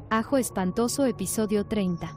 Ajo espantoso episodio 30.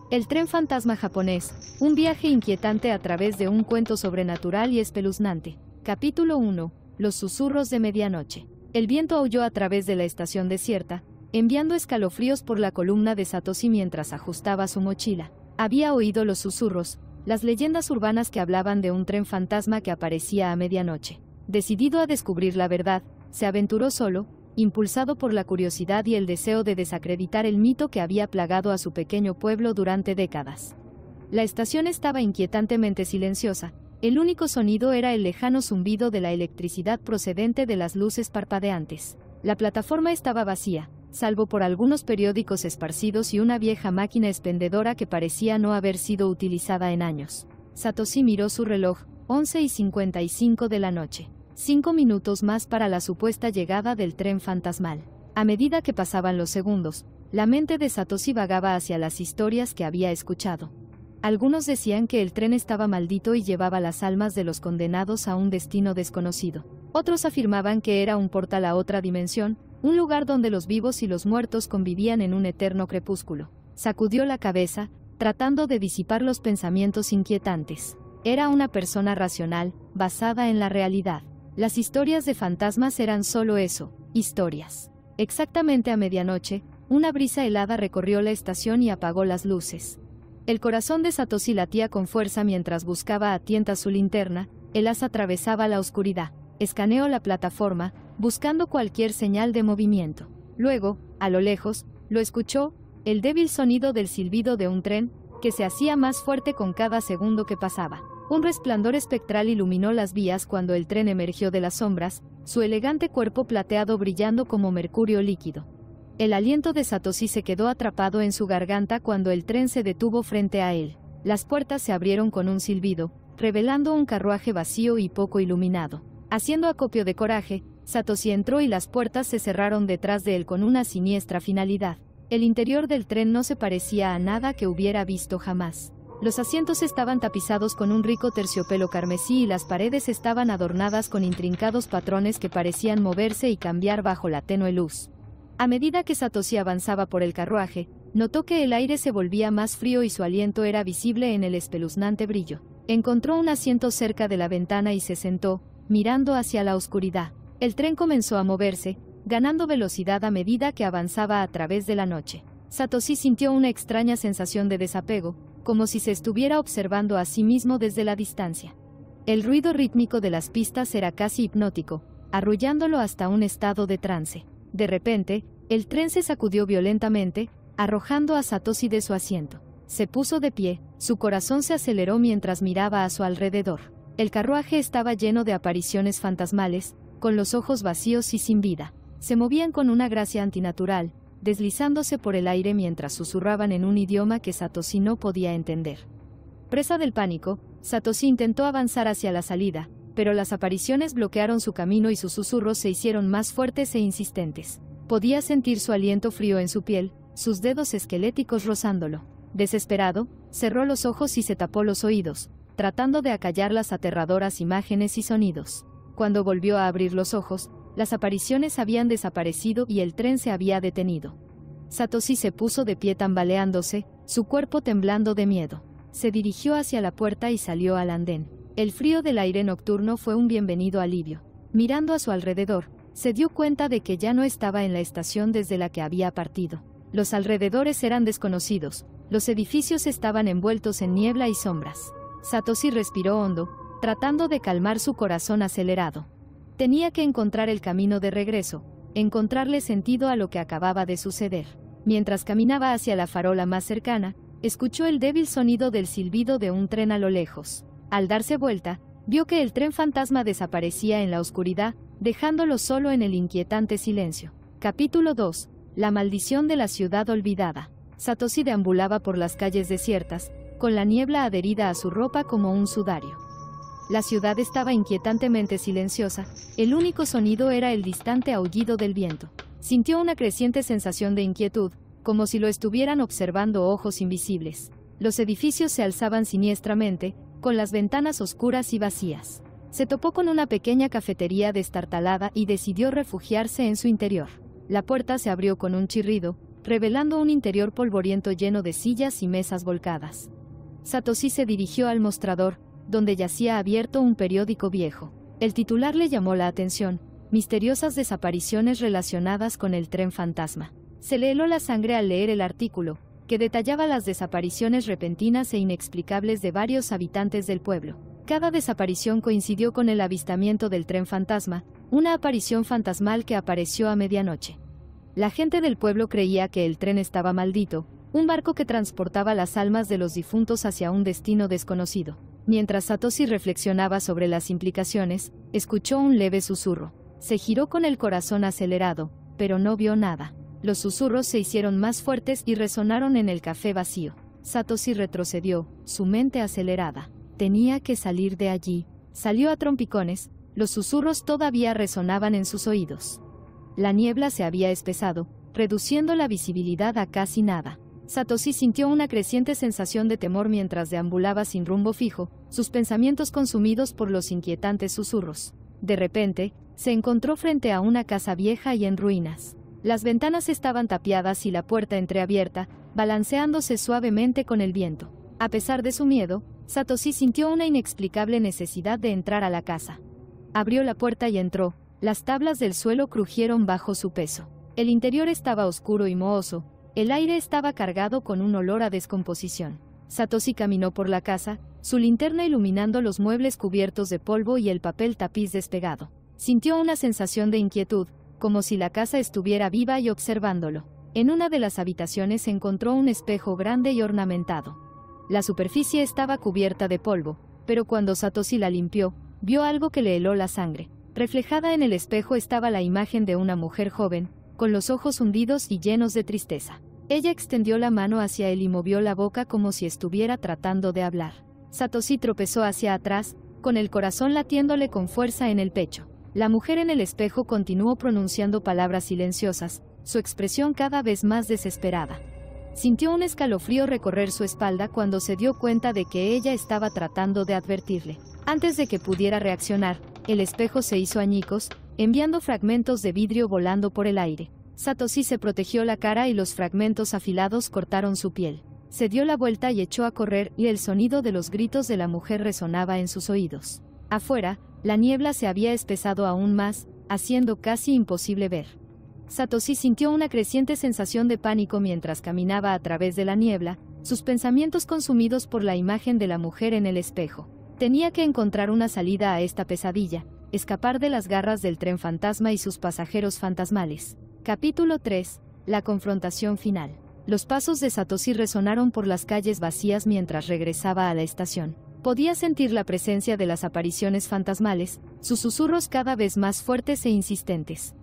El tren fantasma japonés, un viaje inquietante a través de un cuento sobrenatural y espeluznante. Capítulo 1. Los susurros de medianoche. El viento aulló a través de la estación desierta, enviando escalofríos por la columna de Satoshi mientras ajustaba su mochila. Había oído los susurros, las leyendas urbanas que hablaban de un tren fantasma que aparecía a medianoche. Decidido a descubrir la verdad, se aventuró solo, impulsado por la curiosidad y el deseo de desacreditar el mito que había plagado a su pequeño pueblo durante décadas. La estación estaba inquietantemente silenciosa, el único sonido era el lejano zumbido de la electricidad procedente de las luces parpadeantes. La plataforma estaba vacía, salvo por algunos periódicos esparcidos y una vieja máquina expendedora que parecía no haber sido utilizada en años. Satoshi miró su reloj, 11:55 de la noche. 5 minutos más para la supuesta llegada del tren fantasmal. A medida que pasaban los segundos, la mente de Satoshi vagaba hacia las historias que había escuchado. Algunos decían que el tren estaba maldito y llevaba las almas de los condenados a un destino desconocido. Otros afirmaban que era un portal a otra dimensión, un lugar donde los vivos y los muertos convivían en un eterno crepúsculo. Sacudió la cabeza, tratando de disipar los pensamientos inquietantes. Era una persona racional, basada en la realidad. Las historias de fantasmas eran solo eso, historias. Exactamente a medianoche, una brisa helada recorrió la estación y apagó las luces. El corazón de Satoshi latía con fuerza mientras buscaba a tientas su linterna, el haz atravesaba la oscuridad. Escaneó la plataforma, buscando cualquier señal de movimiento. Luego, a lo lejos, lo escuchó, el débil sonido del silbido de un tren, que se hacía más fuerte con cada segundo que pasaba. Un resplandor espectral iluminó las vías cuando el tren emergió de las sombras, su elegante cuerpo plateado brillando como mercurio líquido. El aliento de Satoshi se quedó atrapado en su garganta cuando el tren se detuvo frente a él. Las puertas se abrieron con un silbido, revelando un carruaje vacío y poco iluminado. Haciendo acopio de coraje, Satoshi entró y las puertas se cerraron detrás de él con una siniestra finalidad. El interior del tren no se parecía a nada que hubiera visto jamás. Los asientos estaban tapizados con un rico terciopelo carmesí y las paredes estaban adornadas con intrincados patrones que parecían moverse y cambiar bajo la tenue luz. A medida que Satoshi avanzaba por el carruaje, notó que el aire se volvía más frío y su aliento era visible en el espeluznante brillo. Encontró un asiento cerca de la ventana y se sentó, mirando hacia la oscuridad. El tren comenzó a moverse, ganando velocidad a medida que avanzaba a través de la noche. Satoshi sintió una extraña sensación de desapego, como si se estuviera observando a sí mismo desde la distancia. El ruido rítmico de las pistas era casi hipnótico, arrullándolo hasta un estado de trance. De repente, el tren se sacudió violentamente, arrojando a Satoshi de su asiento. Se puso de pie, su corazón se aceleró mientras miraba a su alrededor. El carruaje estaba lleno de apariciones fantasmales, con los ojos vacíos y sin vida. Se movían con una gracia antinatural, deslizándose por el aire mientras susurraban en un idioma que Satoshi no podía entender. Presa del pánico, Satoshi intentó avanzar hacia la salida, pero las apariciones bloquearon su camino y sus susurros se hicieron más fuertes e insistentes. Podía sentir su aliento frío en su piel, sus dedos esqueléticos rozándolo. Desesperado, cerró los ojos y se tapó los oídos, tratando de acallar las aterradoras imágenes y sonidos. Cuando volvió a abrir los ojos, las apariciones habían desaparecido y el tren se había detenido. Satoshi se puso de pie tambaleándose, su cuerpo temblando de miedo. Se dirigió hacia la puerta y salió al andén. El frío del aire nocturno fue un bienvenido alivio. Mirando a su alrededor, se dio cuenta de que ya no estaba en la estación desde la que había partido. Los alrededores eran desconocidos, los edificios estaban envueltos en niebla y sombras. Satoshi respiró hondo, tratando de calmar su corazón acelerado. Tenía que encontrar el camino de regreso, encontrarle sentido a lo que acababa de suceder. Mientras caminaba hacia la farola más cercana, escuchó el débil sonido del silbido de un tren a lo lejos. Al darse vuelta, vio que el tren fantasma desaparecía en la oscuridad, dejándolo solo en el inquietante silencio. Capítulo 2. La maldición de la ciudad olvidada. Satoshi deambulaba por las calles desiertas, con la niebla adherida a su ropa como un sudario. La ciudad estaba inquietantemente silenciosa, el único sonido era el distante aullido del viento. Sintió una creciente sensación de inquietud, como si lo estuvieran observando ojos invisibles. Los edificios se alzaban siniestramente, con las ventanas oscuras y vacías. Se topó con una pequeña cafetería destartalada y decidió refugiarse en su interior. La puerta se abrió con un chirrido, revelando un interior polvoriento lleno de sillas y mesas volcadas. Satoshi se dirigió al mostrador, donde yacía abierto un periódico viejo. El titular le llamó la atención: misteriosas desapariciones relacionadas con el tren fantasma. Se le heló la sangre al leer el artículo, que detallaba las desapariciones repentinas e inexplicables de varios habitantes del pueblo. Cada desaparición coincidió con el avistamiento del tren fantasma, una aparición fantasmal que apareció a medianoche. La gente del pueblo creía que el tren estaba maldito, un barco que transportaba las almas de los difuntos hacia un destino desconocido. Mientras Satoshi reflexionaba sobre las implicaciones, escuchó un leve susurro. Se giró con el corazón acelerado, pero no vio nada. Los susurros se hicieron más fuertes y resonaron en el café vacío. Satoshi retrocedió, su mente acelerada. Tenía que salir de allí. Salió a trompicones, los susurros todavía resonaban en sus oídos. La niebla se había espesado, reduciendo la visibilidad a casi nada. Satoshi sintió una creciente sensación de temor mientras deambulaba sin rumbo fijo, sus pensamientos consumidos por los inquietantes susurros. De repente, se encontró frente a una casa vieja y en ruinas. Las ventanas estaban tapiadas y la puerta entreabierta, balanceándose suavemente con el viento. A pesar de su miedo, Satoshi sintió una inexplicable necesidad de entrar a la casa. Abrió la puerta y entró. Las tablas del suelo crujieron bajo su peso. El interior estaba oscuro y mohoso. El aire estaba cargado con un olor a descomposición. Satoshi caminó por la casa, su linterna iluminando los muebles cubiertos de polvo y el papel tapiz despegado. Sintió una sensación de inquietud, como si la casa estuviera viva y observándolo. En una de las habitaciones encontró un espejo grande y ornamentado. La superficie estaba cubierta de polvo, pero cuando Satoshi la limpió, vio algo que le heló la sangre. Reflejada en el espejo estaba la imagen de una mujer joven, con los ojos hundidos y llenos de tristeza. Ella extendió la mano hacia él y movió la boca como si estuviera tratando de hablar. Satoshi tropezó hacia atrás, con el corazón latiéndole con fuerza en el pecho. La mujer en el espejo continuó pronunciando palabras silenciosas, su expresión cada vez más desesperada. Sintió un escalofrío recorrer su espalda cuando se dio cuenta de que ella estaba tratando de advertirle. Antes de que pudiera reaccionar, el espejo se hizo añicos, enviando fragmentos de vidrio volando por el aire. Satoshi se protegió la cara y los fragmentos afilados cortaron su piel. Se dio la vuelta y echó a correr, y el sonido de los gritos de la mujer resonaba en sus oídos. Afuera, la niebla se había espesado aún más, haciendo casi imposible ver. Satoshi sintió una creciente sensación de pánico mientras caminaba a través de la niebla, sus pensamientos consumidos por la imagen de la mujer en el espejo. Tenía que encontrar una salida a esta pesadilla, escapar de las garras del tren fantasma y sus pasajeros fantasmales. Capítulo 3. La confrontación final. Los pasos de Satoshi resonaron por las calles vacías mientras regresaba a la estación. Podía sentir la presencia de las apariciones fantasmales, sus susurros cada vez más fuertes e insistentes.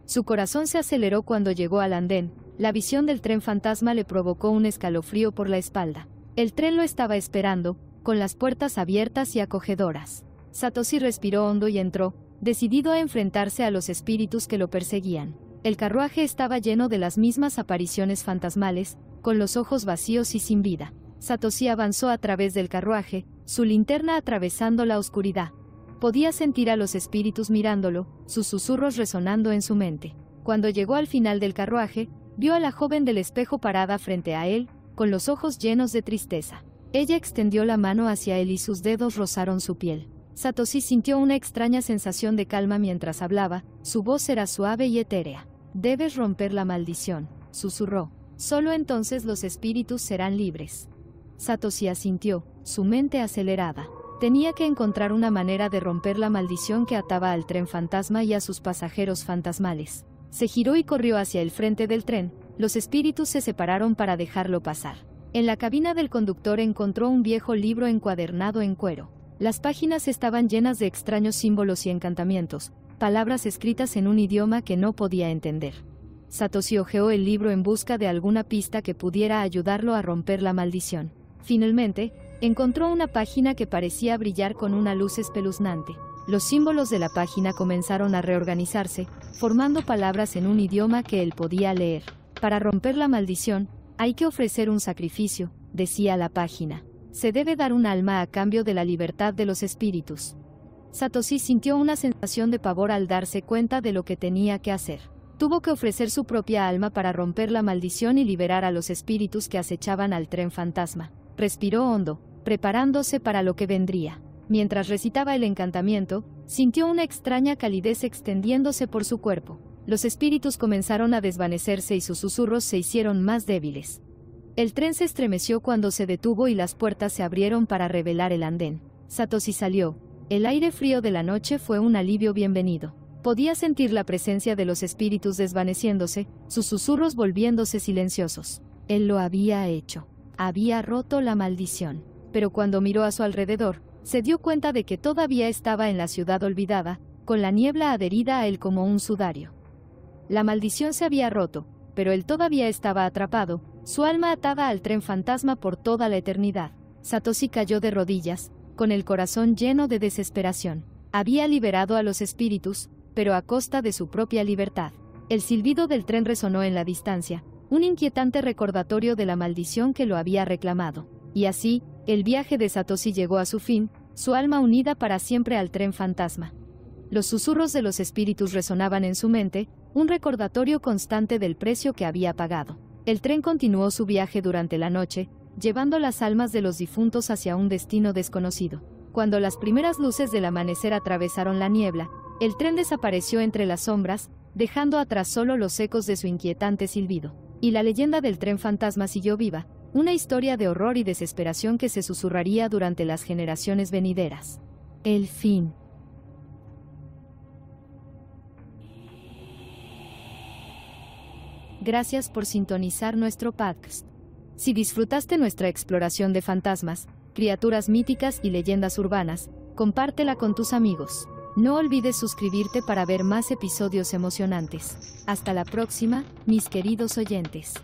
Su corazón se aceleró cuando llegó al andén. La visión del tren fantasma le provocó un escalofrío por la espalda. El tren lo estaba esperando, con las puertas abiertas y acogedoras. Satoshi respiró hondo y entró, decidido a enfrentarse a los espíritus que lo perseguían. El carruaje estaba lleno de las mismas apariciones fantasmales, con los ojos vacíos y sin vida. Satoshi avanzó a través del carruaje, su linterna atravesando la oscuridad. Podía sentir a los espíritus mirándolo, sus susurros resonando en su mente. Cuando llegó al final del carruaje, vio a la joven del espejo parada frente a él, con los ojos llenos de tristeza. Ella extendió la mano hacia él y sus dedos rozaron su piel. Satoshi sintió una extraña sensación de calma mientras hablaba, su voz era suave y etérea. «Debes romper la maldición», susurró. «Solo entonces los espíritus serán libres». Satoshi asintió, su mente acelerada. Tenía que encontrar una manera de romper la maldición que ataba al tren fantasma y a sus pasajeros fantasmales. Se giró y corrió hacia el frente del tren. Los espíritus se separaron para dejarlo pasar. En la cabina del conductor encontró un viejo libro encuadernado en cuero. Las páginas estaban llenas de extraños símbolos y encantamientos, palabras escritas en un idioma que no podía entender. Satoshi hojeó el libro en busca de alguna pista que pudiera ayudarlo a romper la maldición. Finalmente, encontró una página que parecía brillar con una luz espeluznante. Los símbolos de la página comenzaron a reorganizarse, formando palabras en un idioma que él podía leer. Para romper la maldición, hay que ofrecer un sacrificio, decía la página. Se debe dar un alma a cambio de la libertad de los espíritus. Satoshi sintió una sensación de pavor al darse cuenta de lo que tenía que hacer. tuvo que ofrecer su propia alma para romper la maldición y liberar a los espíritus que acechaban al tren fantasma. Respiró hondo, preparándose para lo que vendría. Mientras recitaba el encantamiento, sintió una extraña calidez extendiéndose por su cuerpo. Los espíritus comenzaron a desvanecerse y sus susurros se hicieron más débiles. El tren se estremeció cuando se detuvo y las puertas se abrieron para revelar el andén. Satoshi salió. El aire frío de la noche fue un alivio bienvenido. Podía sentir la presencia de los espíritus desvaneciéndose, sus susurros volviéndose silenciosos. Él lo había hecho. Había roto la maldición. Pero cuando miró a su alrededor, se dio cuenta de que todavía estaba en la ciudad olvidada, con la niebla adherida a él como un sudario. La maldición se había roto, pero él todavía estaba atrapado, su alma atada al tren fantasma por toda la eternidad. Satoshi cayó de rodillas, con el corazón lleno de desesperación. Había liberado a los espíritus, pero a costa de su propia libertad. El silbido del tren resonó en la distancia, un inquietante recordatorio de la maldición que lo había reclamado. Y así, el viaje de Satoshi llegó a su fin, su alma unida para siempre al tren fantasma. Los susurros de los espíritus resonaban en su mente, un recordatorio constante del precio que había pagado. El tren continuó su viaje durante la noche, llevando las almas de los difuntos hacia un destino desconocido. Cuando las primeras luces del amanecer atravesaron la niebla, el tren desapareció entre las sombras, dejando atrás solo los ecos de su inquietante silbido. Y la leyenda del tren fantasma siguió viva, una historia de horror y desesperación que se susurraría durante las generaciones venideras. El fin. Gracias por sintonizar nuestro podcast. Si disfrutaste nuestra exploración de fantasmas, criaturas míticas y leyendas urbanas, compártela con tus amigos. No olvides suscribirte para ver más episodios emocionantes. Hasta la próxima, mis queridos oyentes.